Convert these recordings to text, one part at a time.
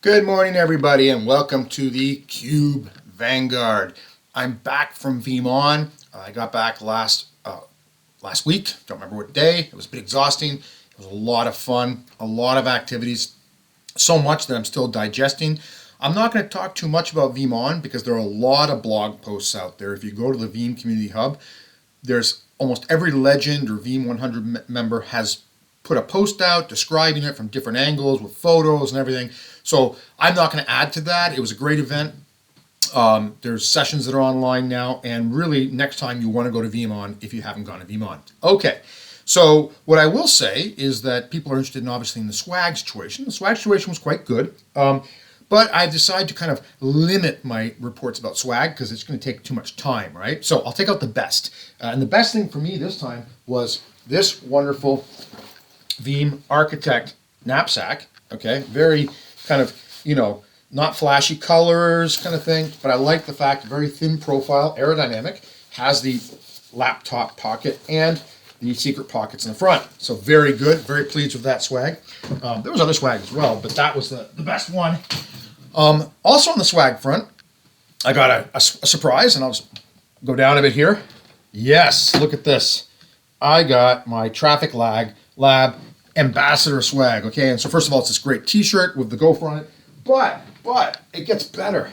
Good morning, everybody, and welcome to the Kube Vanguard. I'm back from VeeamON. I got back last week. Don't remember what day. It was a bit exhausting. It was a lot of fun, a lot of activities, so much that I'm still digesting. I'm not going to talk too much about VeeamON because there are a lot of blog posts out there. If you go to the Veeam Community Hub, there's almost every legend or Veeam 100 member has put a post out describing it from different angles with photos and everything. So I'm not going to add to that. It was a great event. There's sessions that are online now, and really next time you want to go to VeeamON if you haven't gone to VeeamON. Okay, so what I will say is that people are interested in obviously in the swag situation. The swag situation was quite good. But I've decided to kind of limit my reports about swag because it's going to take too much time, right? So I'll take out the best. And the best thing for me this time was this wonderful Veeam Architect knapsack, okay? Very kind of, not flashy colors kind of thing, but I like the fact, very thin profile, aerodynamic, has the laptop pocket and the secret pockets in the front. So very good, very pleased with that swag. There was other swag as well, but that was the best one. Also on the swag front, I got a surprise, and I'll just go down a bit here. Yes, look at this. I got my Traefik Lab Ambassador swag, okay? And so first of all, it's this great t-shirt with the gopher on it, but it gets better.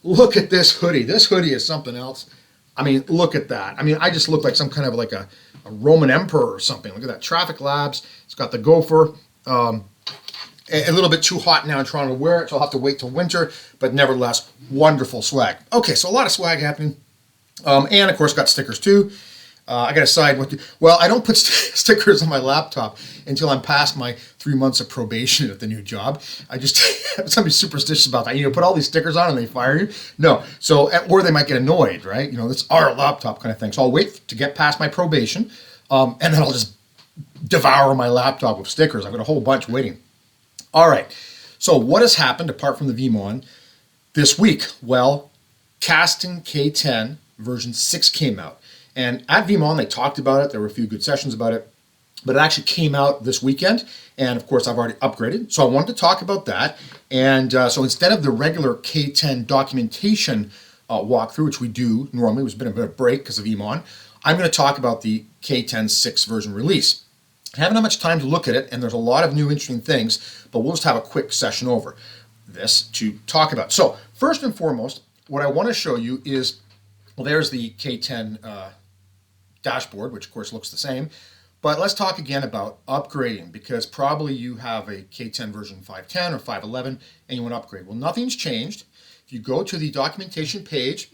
Look at this hoodie. This hoodie is something else. I mean, look at that. I mean, I just look like some kind of like a Roman emperor or something. Look at that, Traefik Labs. It's got the gopher. A little bit too hot now in Toronto to wear it, so I'll have to wait till winter, but nevertheless, wonderful swag. Okay, so a lot of swag happening. And of course, got stickers too. I got to decide what to, well, I don't put stickers on my laptop until I'm past my 3 months of probation at the new job. I just, somebody's superstitious about that. Put all these stickers on and they fire you. No, so, or they might get annoyed, right? It's our laptop kind of thing. So I'll wait to get past my probation, and then I'll just devour my laptop with stickers. I've got a whole bunch waiting. All right, so what has happened apart from the VeeamON this week? Well, Kasten K10 version 6 came out. And at VeeamON, they talked about it. There were a few good sessions about it. But it actually came out this weekend. And of course, I've already upgraded. So I wanted to talk about that. And so instead of the regular K10 documentation walkthrough, which we do normally, there's been a bit of a break because of VeeamON, I'm going to talk about the K10 6 version release. I haven't had much time to look at it, and there's a lot of new interesting things, but we'll just have a quick session over this to talk about. So first and foremost, what I want to show you is, well, there's the K10 dashboard, which of course looks the same, but let's talk again about upgrading, because probably you have a K10 version 5.10 or 5.11 and you want to upgrade. Well, nothing's changed. If you go to the documentation page,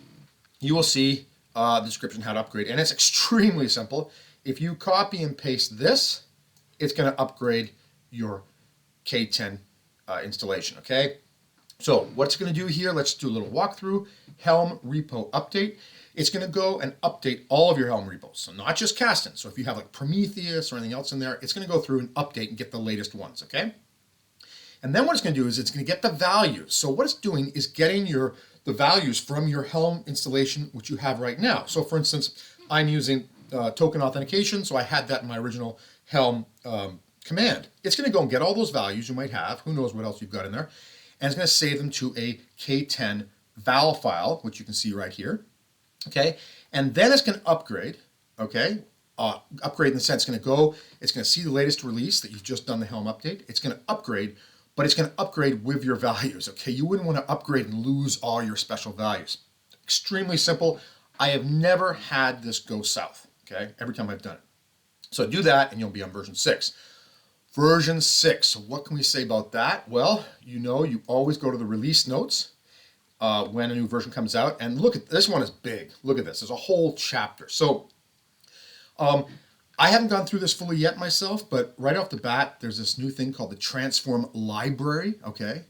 you will see the description how to upgrade, and it's extremely simple. If you copy and paste this, it's going to upgrade your K10 installation, okay? So what's going to do here, let's do a little walkthrough. Helm repo update. It's going to go and update all of your Helm repos, so not just Kasten. So if you have like Prometheus or anything else in there, it's going to go through and update and get the latest ones, okay? And then what it's going to do is it's going to get the values. So what it's doing is getting the values from your Helm installation, which you have right now. So for instance, I'm using token authentication, so I had that in my original Helm command. It's going to go and get all those values you might have, who knows what else you've got in there, and it's going to save them to a K10 val file, which you can see right here, okay? And then it's going to upgrade, okay? Upgrade in the sense it's going to see the latest release that you've just done the Helm update. It's going to upgrade, but it's going to upgrade with your values, okay? You wouldn't want to upgrade and lose all your special values. Extremely simple. I have never had this go south, okay? Every time I've done it. So do that and you'll be on version 6. Version 6, so what can we say about that? Well, you always go to the release notes when a new version comes out, and look at this one is big. Look at this, there's a whole chapter. So I haven't gone through this fully yet myself, but right off the bat, there's this new thing called the Transform Library, okay?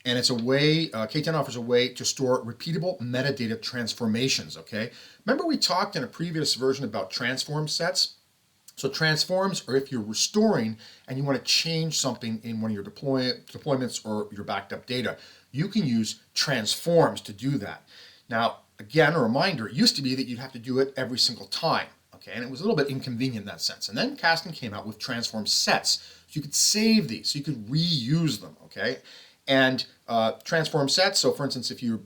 And it's a way, K10 offers a way to store repeatable metadata transformations, okay? Remember we talked in a previous version about transform sets? So transforms are if you're restoring and you want to change something in one of your deployments or your backed up data. You can use transforms to do that. Now, again, a reminder, it used to be that you'd have to do it every single time, okay? And it was a little bit inconvenient in that sense. And then Kasten came out with transform sets. So you could save these, so you could reuse them, okay? And transform sets, so for instance, if you're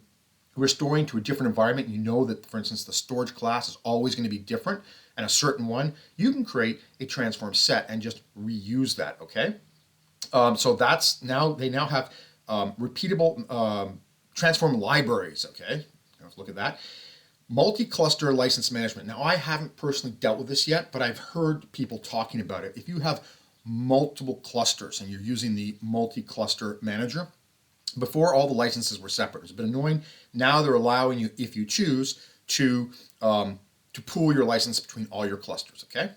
restoring to a different environment, you know that, for instance, the storage class is always going to be different and a certain one, you can create a transform set and just reuse that, okay? So that's now, they now have repeatable transform libraries, okay? Let's look at that. Multi-cluster license management. Now, I haven't personally dealt with this yet, but I've heard people talking about it. If you have multiple clusters and you're using the multi-cluster manager, before all the licenses were separate. It's a bit annoying. Now they're allowing you, if you choose, to pool your license between all your clusters, okay?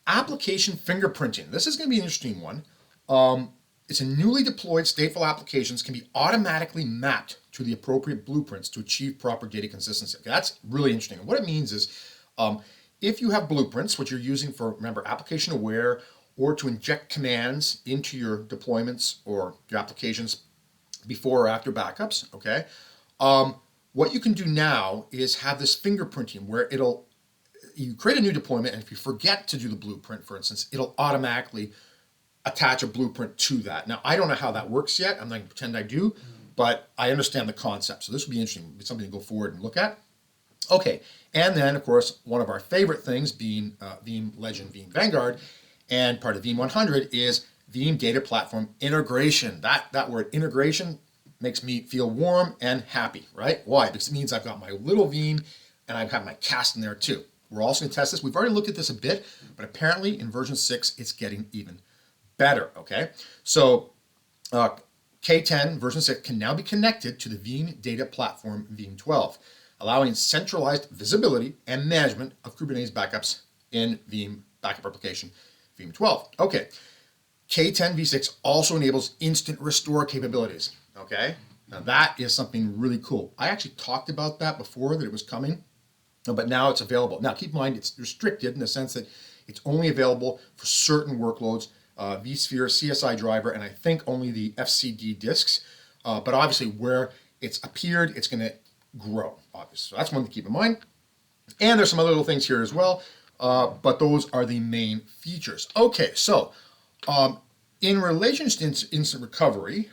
Application fingerprinting. This is going to be an interesting one. It's a newly deployed stateful applications can be automatically mapped to the appropriate blueprints to achieve proper data consistency. Okay, that's really interesting. And what it means is if you have blueprints, which you're using for, remember, application aware, or to inject commands into your deployments or your applications before or after backups, okay? What you can do now is have this fingerprinting where you create a new deployment, and if you forget to do the blueprint, for instance, it'll automatically attach a blueprint to that. Now, I don't know how that works yet. I'm not going to pretend I do, but I understand the concept. So this would be interesting. It'd be something to go forward and look at. Okay, and then, of course, one of our favorite things being Veeam Legend, Veeam Vanguard, and part of Veeam 100 is Veeam Data Platform Integration. That word integration makes me feel warm and happy, right? Why? Because it means I've got my little Veeam and I've got my cast in there too. We're also going to test this. We've already looked at this a bit, but apparently in version 6, it's getting even better, okay? So K10 version 6 can now be connected to the Veeam Data Platform Veeam 12, allowing centralized visibility and management of Kubernetes backups in Veeam backup application Veeam 12. Okay, K10 v6 also enables instant restore capabilities, okay? Now that is something really cool. I actually talked about that before, that it was coming, but now it's available. Now keep in mind, it's restricted in the sense that it's only available for certain workloads, vSphere, CSI driver, and I think only the FCD disks. But obviously where it's appeared, it's going to grow, obviously. So that's one to keep in mind. And there's some other little things here as well, but those are the main features. Okay, so in relation to instant recovery,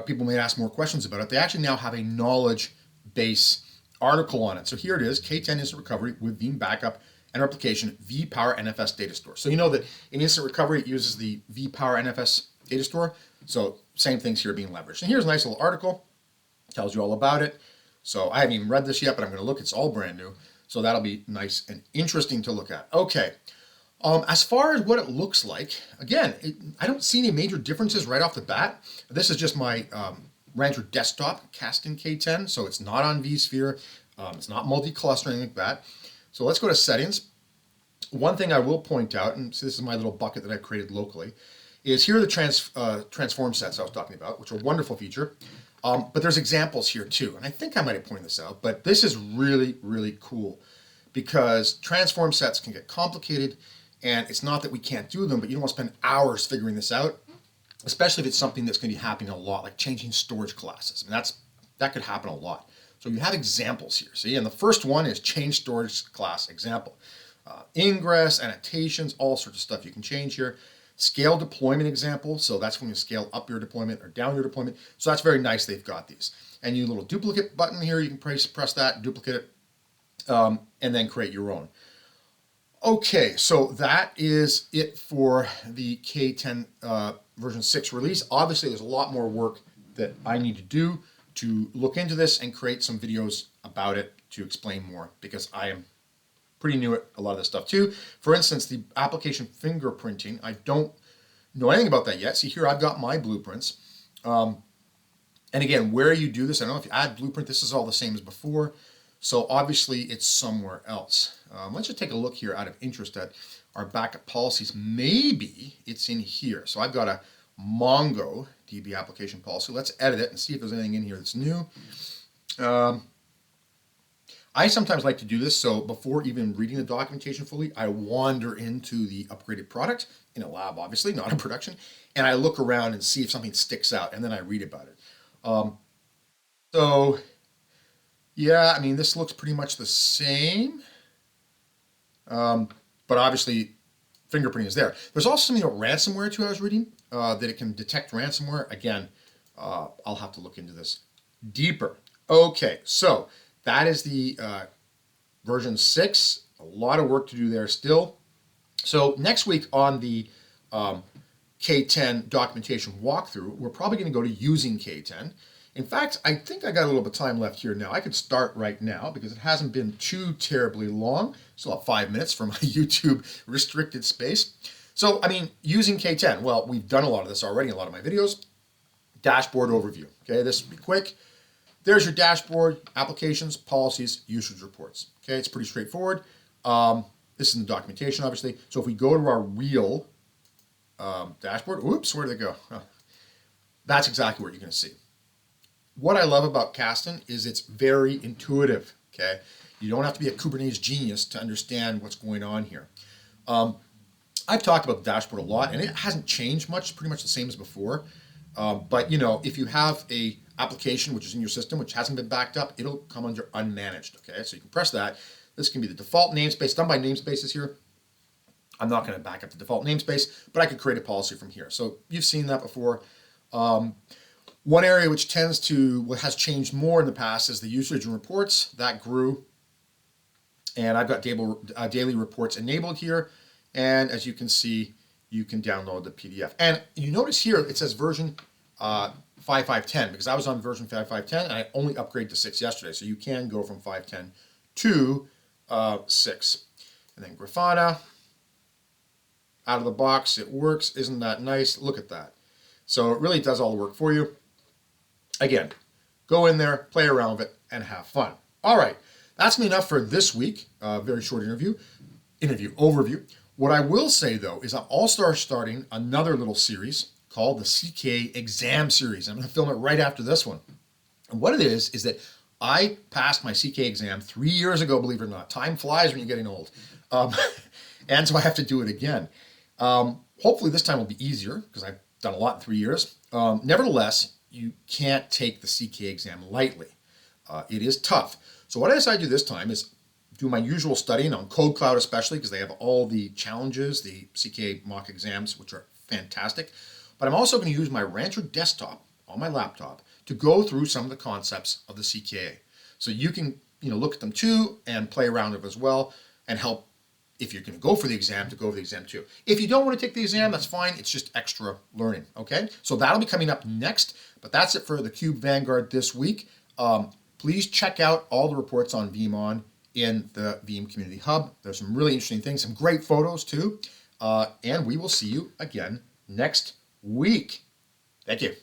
people may ask more questions about it. They actually now have a knowledge base article on it. So here it is, K10 Instant Recovery with Veeam Backup and Replication vPower NFS Data Store. So you know that in Instant Recovery, it uses the vPower NFS Data Store. So same things here being leveraged. And here's a nice little article, tells you all about it. So I haven't even read this yet, but I'm going to look. It's all brand new. So that'll be nice and interesting to look at. Okay. As far as what it looks like, again, I don't see any major differences right off the bat. This is just my Rancher desktop cast in K10, so it's not on vSphere, it's not multi-cluster or anything like that. So let's go to settings. One thing I will point out, and so this is my little bucket that I created locally, is here are the transform sets I was talking about, which are a wonderful feature. But there's examples here too, and I think I might have pointed this out, but this is really, really cool because transform sets can get complicated, and it's not that we can't do them, but you don't want to spend hours figuring this out, especially if it's something that's going to be happening a lot, like changing storage classes. I mean, that could happen a lot. So you have examples here, see? And the first one is change storage class example. Ingress, annotations, all sorts of stuff you can change here. Scale deployment example, so that's when you scale up your deployment or down your deployment. So that's very nice they've got these. And you little duplicate button here, you can press that, duplicate it, and then create your own. Okay, so that is it for the K10 version 6 release. Obviously, there's a lot more work that I need to do to look into this and create some videos about it to explain more, because I am pretty new at a lot of this stuff too. For instance, the application fingerprinting, I don't know anything about that yet. See here, I've got my blueprints. And again, where you do this, I don't know if you add blueprint, this is all the same as before. So obviously it's somewhere else. Let's just take a look here out of interest at our backup policies. Maybe it's in here. So I've got a MongoDB application policy. Let's edit it and see if there's anything in here that's new. I sometimes like to do this, so before even reading the documentation fully, I wander into the upgraded product, in a lab obviously, not in production, and I look around and see if something sticks out, and then I read about it. So, yeah, I mean, this looks pretty much the same, but obviously fingerprinting is there. There's also something about ransomware too I was reading, that it can detect ransomware. Again, I'll have to look into this deeper. Okay, so that is the version 6. A lot of work to do there still. So next week on the K10 documentation walkthrough, we're probably going to go to using K10. In fact, I think I got a little bit of time left here now. I could start right now because it hasn't been too terribly long. Still have 5 minutes for my YouTube restricted space. So, I mean, using K10, well, we've done a lot of this already in a lot of my videos. Dashboard overview. Okay, this will be quick. There's your dashboard, applications, policies, usage reports. Okay, it's pretty straightforward. This is in the documentation, obviously. So if we go to our real dashboard, oops, where did it go? Oh, that's exactly what you're going to see. What I love about K10 is it's very intuitive. Okay, you don't have to be a Kubernetes genius to understand what's going on here. I've talked about the dashboard a lot, and it hasn't changed much. Pretty much the same as before. But you know, if you have a application which is in your system which hasn't been backed up, it'll come under unmanaged. Okay, so you can press that. This can be the default namespace, done by namespaces here. I'm not going to back up the default namespace, but I could create a policy from here. So you've seen that before. One area which what has changed more in the past is the usage and reports. That grew, and I've got daily reports enabled here. And as you can see, you can download the PDF. And you notice here it says version 5.5.10 because I was on version 5.5.10 and I only upgraded to 6 yesterday. So you can go from 5.10 to 6. And then Grafana, out of the box, it works. Isn't that nice? Look at that. So it really does all the work for you. Again, go in there, play around with it, and have fun. All right, that's enough for this week. Very short overview. What I will say, though, is I'm also starting another little series called the CK Exam Series. I'm going to film it right after this one. And what it is that I passed my CK exam 3 years ago, believe it or not. Time flies when you're getting old. And so I have to do it again. Hopefully this time will be easier because I've done a lot in 3 years. Nevertheless, you can't take the CK exam lightly. It is tough. So what I decided to do this time is do my usual studying on Code Cloud, especially because they have all the challenges, the CK mock exams, which are fantastic. But I'm also going to use my Rancher desktop on my laptop to go through some of the concepts of the CKA. So you can look at them too and play around with it as well and help if you're going to go for the exam to go for the exam too. If you don't want to take the exam, that's fine. It's just extra learning, okay? So that'll be coming up next, but that's it for the Cube Vanguard this week. Please check out all the reports on VeeamON in the Veeam Community Hub. There's some really interesting things, some great photos too, and we will see you again next week. Thank you.